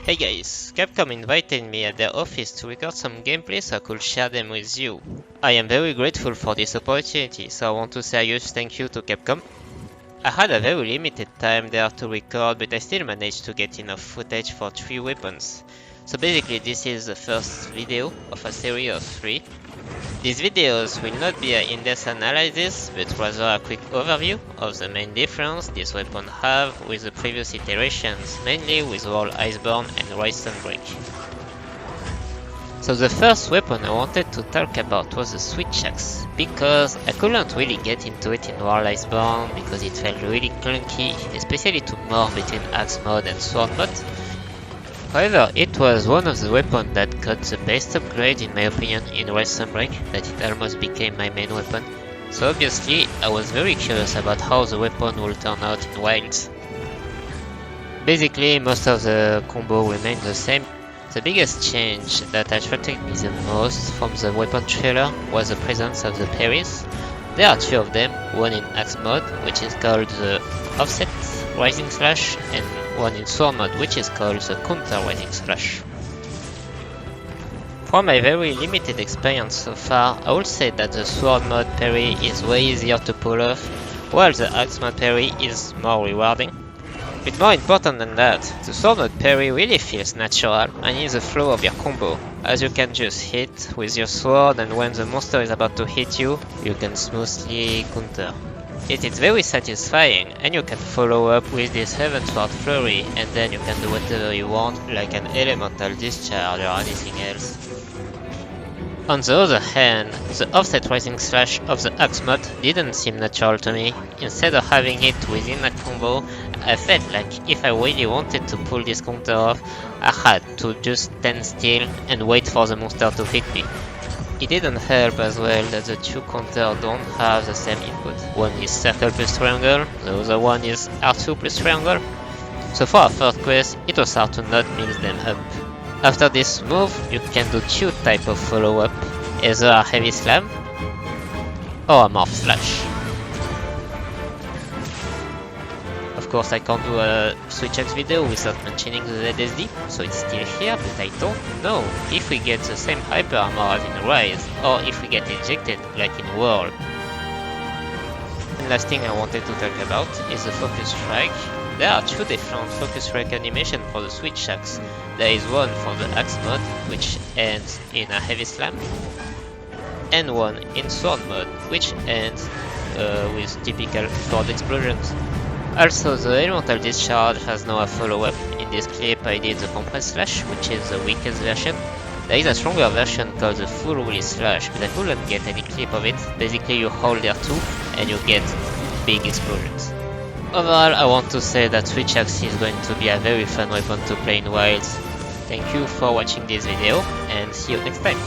Hey guys, Capcom invited me at their office to record some gameplay so I could share them with you. I am very grateful for this opportunity, so I want to say a huge thank you to Capcom. I had a very limited time there to record, but I still managed to get enough footage for 3 weapons. So basically this is the first video of a series of 3. These videos will not be an in-depth analysis, but rather a quick overview of the main difference this weapon have with the previous iterations, mainly with World Iceborne and Rise Sunbreak. So the first weapon I wanted to talk about was the Switch Axe, because I couldn't really get into it in World Iceborne because it felt really clunky, especially to morph between Axe mode and Sword mode. However, it was one of the weapons that got the best upgrade in my opinion in Rise Sunbreak, that it almost became my main weapon. So obviously, I was very curious about how the weapon will turn out in Wilds. Basically, most of the combo remained the same. The biggest change that attracted me the most from the weapon trailer was the presence of the parries. There are 2 of them, one in Axe mode, which is called the Offset Rising Slash, and one in Sword mode, which is called the Counter Rising Slash. From my very limited experience so far, I would say that the Sword mode parry is way easier to pull off, while the Axe mode parry is more rewarding. But more important than that, the Sword mode parry really feels natural and is the flow of your combo, as you can just hit with your sword, and when the monster is about to hit you, you can smoothly counter. It is very satisfying, and you can follow up with this Heavensward Flurry, and then you can do whatever you want, like an Elemental Discharge or anything else. On the other hand, the Offset Rising Slash of the Axe mode didn't seem natural to me. Instead of having it within a combo, I felt like if I really wanted to pull this counter off, I had to just stand still and wait for the monster to hit me. It didn't help as well that the 2 counters don't have the same input. One is circle plus triangle, the other one is R2 plus triangle. So for our first quest, it was hard to not mix them up. After this move, you can do 2 types of follow-up, either a heavy slam or a morph slash. Of course, I can't do a Switch Axe video without mentioning the ZSD, so it's still here, but I don't know if we get the same hyper armor as in Rise, or if we get ejected like in World. And last thing I wanted to talk about is the Focus Strike. There are 2 different Focus Strike animations for the Switch Axe. There is one for the Axe mode, which ends in a heavy slam, and one in Sword mode, which ends with typical sword explosions. Also, the Elemental Discharge has now a follow-up. In this clip I did the Compress Slash, which is the weakest version. There is a stronger version called the Full Release Slash, but I couldn't get any clip of it. Basically you hold R2 and you get big explosions. Overall, I want to say that Switch Axe is going to be a very fun weapon to play in Wilds. Thank you for watching this video, and see you next time.